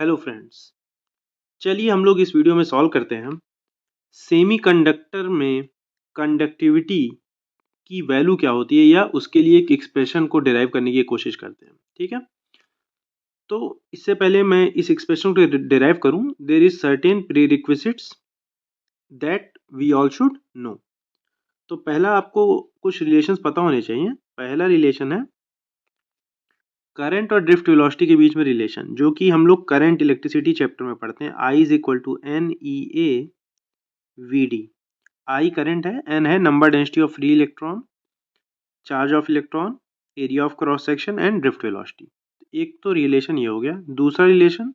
Hello friends, चलिए हम लोग इस वीडियो में सॉल्व करते हैं सेमीकंडक्टर में कंडक्टिविटी की वैल्यू क्या होती है या उसके लिए एक एक्सप्रेशन को डिराइव करने की कोशिश करते हैं। ठीक है, तो इससे पहले मैं इस एक्सप्रेशन को डिराइव करूं, there is certain prerequisites that we all should know. तो पहला आपको कुछ रिलेशंस पता होने चाहिए। पहला रिलेशन है करंट और ड्रिफ्ट वेलोसिटी के बीच में रिलेशन, जो कि हम लोग करंट इलेक्ट्रिसिटी चैप्टर में पढ़ते हैं। I is equal to N E A V D. I current है, एन है number density of free electron, charge of electron, area of cross section and drift velocity. एक तो रिलेशन ये हो गया। दूसरा relation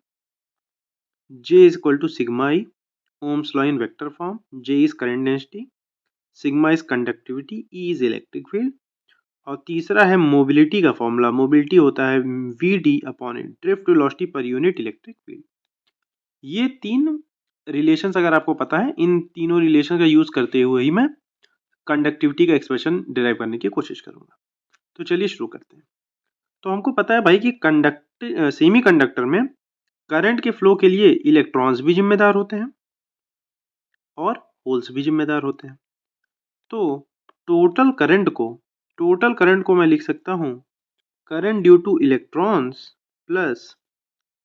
J is equal to sigma E, ohm's law in vector form. J is current density, sigma is conductivity, E is electric field. और तीसरा है mobility का फॉर्मूला। मोबिलिटी होता है V D upon drift velocity per unit electric field. ये तीन relations अगर आपको पता है, इन तीनों रिलेशन का यूज करते हुए ही मैं कंडक्टिविटी का एक्सप्रेशन डिराइव करने की कोशिश करूंगा। तो चलिए शुरू करते हैं। तो हमको पता है भाई कि सेमी कंडक्टर में करंट के फ्लो के लिए इलेक्ट्रॉन्स भी जिम्मेदार होते हैं और होल्स भी जिम्मेदार होते हैं। तो टोटल करंट को मैं लिख सकता हूं current due to electrons plus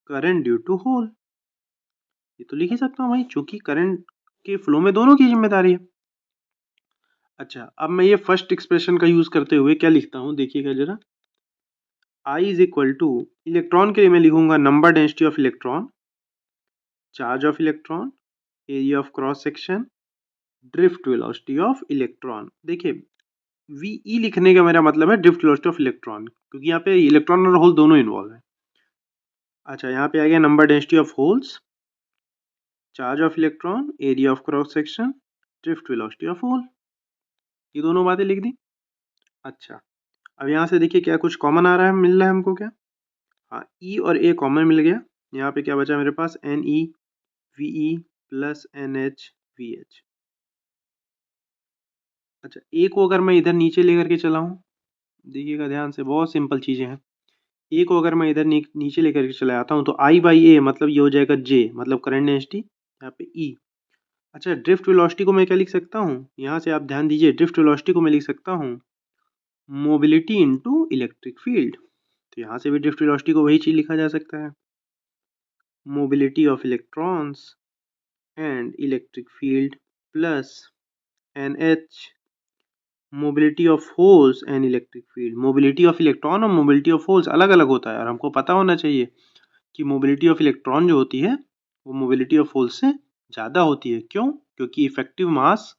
current due to hole. ये तो लिख ही सकता हूं भाई, चूंकि करंट के फ्लो में दोनों की जिम्मेदारी है। अच्छा, अब मैं ये फर्स्ट एक्सप्रेशन का यूज करते हुए क्या लिखता हूं, देखिएगा जरा। I is equal to, electron के लिए मैं लिखूंगा number density of electron, charge of electron, area of cross section, drift velocity of electron. देखिए, वीई लिखने का मेरा मतलब है ड्रिफ्ट वेलोसिटी ऑफ इलेक्ट्रॉन, क्योंकि यहाँ पे इलेक्ट्रॉन और होल दोनों इन्वॉल्व है। अच्छा, यहाँ पे आ गया number density of holes, charge of electron, area of cross section, drift velocity of hole. ये दोनों बातें लिख दी। अच्छा, अब यहाँ से देखिए क्या कुछ कॉमन आ रहा है, मिल रहा है हमको क्या। हाँ, ई और ए कॉमन मिल गया। यहाँ पे क्या बचा मेरे पास, N E V E plus N H V H. अच्छा, ए को अगर मैं इधर नीचे लेकर के चला हूँ, देखिएगा ध्यान से, बहुत सिंपल चीज़ें हैं। ए को अगर मैं इधर नीचे लेकर के चला जाता हूँ तो आई बाई ए मतलब ये हो जाएगा जे, मतलब करंट डेंसिटी, यहाँ पे ई। अच्छा, ड्रिफ्ट वेलोसिटी को मैं क्या लिख सकता हूँ, यहाँ से आप ध्यान दीजिए, ड्रिफ्ट वेलोसिटी को मैं लिख सकता हूँ मोबिलिटी इनटू इलेक्ट्रिक फील्ड। तो यहाँ से भी ड्रिफ्ट वेलोसिटी को वही चीज़ लिखा जा सकता है, mobility of electrons and electric field plus N H mobility of holes and electric field. Mobility of electron और मोबिलिटी ऑफ होल्स अलग अलग होता है, और हमको पता होना चाहिए कि मोबिलिटी ऑफ इलेक्ट्रॉन जो होती है वो मोबिलिटी ऑफ होल्स से ज़्यादा होती है। क्यों? क्योंकि इफेक्टिव मास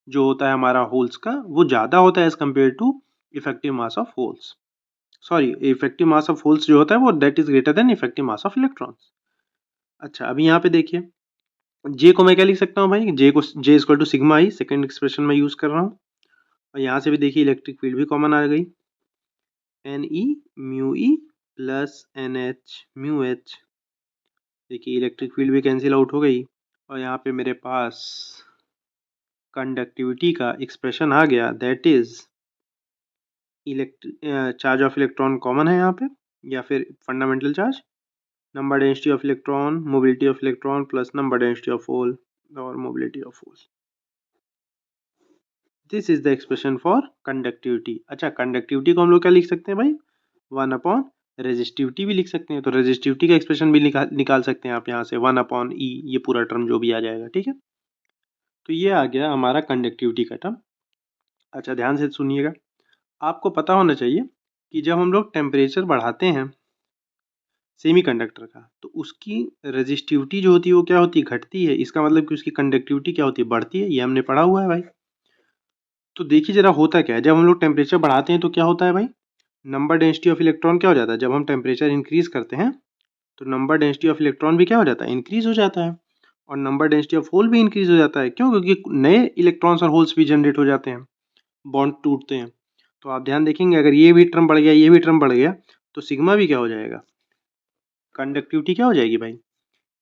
जो होता है हमारा होल्स का वो ज़्यादा होता है as compare to effective mass of holes. Sorry, effective mass of holes जो होता है वो that is greater than effective mass of electrons. अच्छा, अभी यहाँ पे देखिए, जे को मैं क्या लिख सकता हूँ भाई, J equal to sigma I, second expression में यूज कर रहा हूँ। और यहाँ से भी देखिए इलेक्ट्रिक फील्ड भी कॉमन आ गई, N E mu E plus N H mu H. देखिए इलेक्ट्रिक फील्ड भी कैंसिल आउट हो गई, और यहाँ पे मेरे पास कंडक्टिविटी का एक्सप्रेशन आ गया, that is charge of electron common है यहाँ पे, या फिर fundamental charge, number density of electron, mobility of electron plus number density of hole और mobility of hole. This is the expression for conductivity. अच्छा, कंडक्टिविटी को हम लोग क्या लिख सकते हैं भाई, 1 अपॉन रेजिस्टिविटी भी लिख सकते हैं। तो रेजिस्टिविटी का एक्सप्रेशन भी निकाल सकते हैं आप यहाँ से, 1 अपॉन ई, ये पूरा टर्म जो भी आ जाएगा। ठीक है, तो ये आ गया हमारा कंडक्टिविटी का टर्म। अच्छा, ध्यान से सुनिएगा, आपको पता होना चाहिए कि जब हम लोग टेम्परेचर बढ़ाते हैं सेमीकंडक्टर का, तो उसकी रेजिस्टिविटी जो होती है वो क्या होती है, घटती है। इसका मतलब कि उसकी कंडक्टिविटी क्या होती है, बढ़ती है। ये हमने पढ़ा हुआ है भाई। तो देखिए जरा होता क्या है, जब हम लोग टेम्परेचर बढ़ाते हैं तो क्या होता है भाई, नंबर डेंसिटी ऑफ इलेक्ट्रॉन क्या हो जाता है, जब हम टेम्परेचर इंक्रीज करते हैं तो नंबर डेंसिटी ऑफ इलेक्ट्रॉन भी क्या हो जाता है, इंक्रीज हो जाता है। और नंबर डेंसिटी ऑफ होल भी इंक्रीज हो जाता है। क्यों? क्योंकि नए इलेक्ट्रॉन्स और होल्स भी जनरेट हो जाते हैं, बॉन्ड टूटते हैं। तो आप ध्यान देखेंगे, अगर ये भी टर्म बढ़ गया, ये भी टर्म बढ़ गया, तो सिग्मा भी क्या हो जाएगा, कंडक्टिविटी क्या हो जाएगी भाई,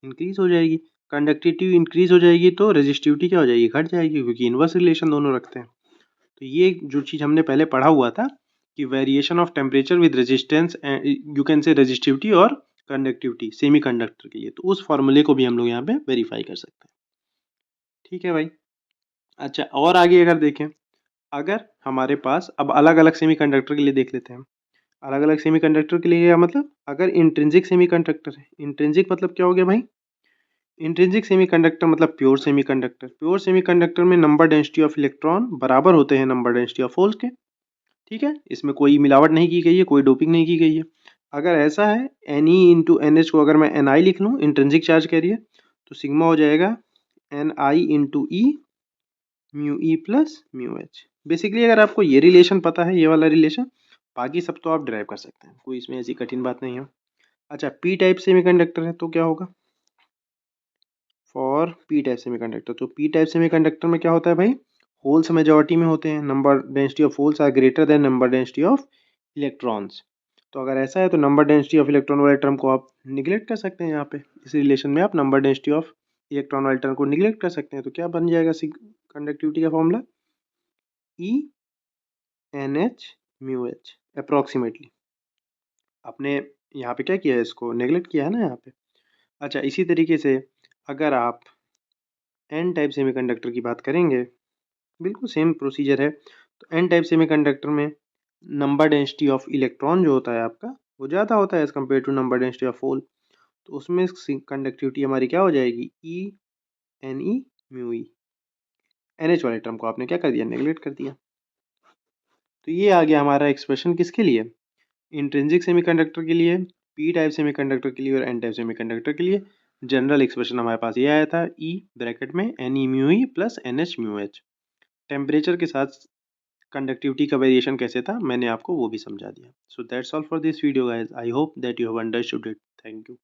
इंक्रीज हो जाएगी। कंडक्टिविटी इंक्रीज हो जाएगी तो रेजिस्टिविटी क्या हो जाएगी, घट जाएगी, क्योंकि इन्वर्स रिलेशन दोनों रखते हैं। तो ये जो चीज़ हमने पहले पढ़ा हुआ था कि variation of temperature with resistance, you can say resistivity और कंडक्टिविटी सेमीकंडक्टर के लिए, तो उस फॉर्मूले को भी हम लोग यहाँ पे वेरीफाई कर सकते हैं। ठीक है भाई। अच्छा, और आगे अगर देखें, अगर हमारे पास अब अलग अलग सेमीकंडक्टर के लिए देख लेते हैं। अलग अलग सेमीकंडक्टर के लिए क्या मतलब, अगर इंट्रिंसिक सेमीकंडक्टर है, इंट्रिंसिक मतलब क्या हो गया भाई, इंट्रिंसिक सेमीकंडक्टर मतलब प्योर सेमीकंडक्टर। प्योर सेमीकंडक्टर में नंबर डेंसिटी ऑफ इलेक्ट्रॉन बराबर होते हैं नंबर डेंसिटी ऑफ होल्स के। ठीक है, इसमें कोई मिलावट नहीं की गई है, कोई डोपिंग नहीं की गई है। अगर ऐसा है, Ne इंटू NH को अगर मैं Ni लिख लूँ, इंट्रिंसिक चार्ज कैरियर, तो सिग्मा हो जाएगा Ni into E mu E plus mu H. Basically अगर आपको ये रिलेशन पता है, ये वाला रिलेशन, बाकी सब तो आप ड्राइव कर सकते हैं, कोई इसमें ऐसी कठिन बात नहीं है। अच्छा, पी टाइप सेमीकंडक्टर है तो क्या होगा, फॉर पी टाइप सेमीकंडक्टर, तो पी टाइप सेमीकंडक्टर में क्या होता है भाई, होल्स मेजॉरिटी में होते हैं, number density of holes are greater than number density of electrons. तो अगर ऐसा है तो नंबर डेंसिटी ऑफ इलेक्ट्रॉन वाले टर्म को आप निगलेक्ट कर सकते हैं। यहाँ पे इस रिलेशन में आप नंबर डेंसिटी ऑफ इलेक्ट्रॉन वाले टर्म को निगलेक्ट कर सकते हैं। तो क्या बन जाएगा कंडक्टिविटी का formula, E N H mu H approximately. आपने यहाँ पे क्या किया है, इसको नेगलेक्ट किया है ना यहाँ पे। अच्छा, इसी तरीके से अगर आप एन टाइप सेमीकंडक्टर की बात करेंगे, बिल्कुल सेम प्रोसीजर है। तो एन टाइप सेमीकंडक्टर में नंबर डेंसिटी ऑफ इलेक्ट्रॉन जो होता है आपका, वो ज़्यादा होता है as compare to number density of hole. तो उसमें कंडक्टिविटी हमारी क्या हो जाएगी, E N E mu E. N H वाले टर्म को आपने क्या कर दिया, नेगलेक्ट कर दिया। तो ये आ गया हमारा एक्सप्रेशन किसके लिए, इंट्रिंसिक सेमीकंडक्टर के लिए, पी टाइप सेमीकंडक्टर के लिए और एन टाइप सेमीकंडक्टर के लिए। जनरल एक्सप्रेशन हमारे पास ये आया था, ई ब्रैकेट में N E mu E plus N H mu H. Temperature के साथ कंडक्टिविटी का वेरिएशन कैसे था, मैंने आपको वो भी समझा दिया। So that's all for this video guys, I hope that you have understood it. Thank you.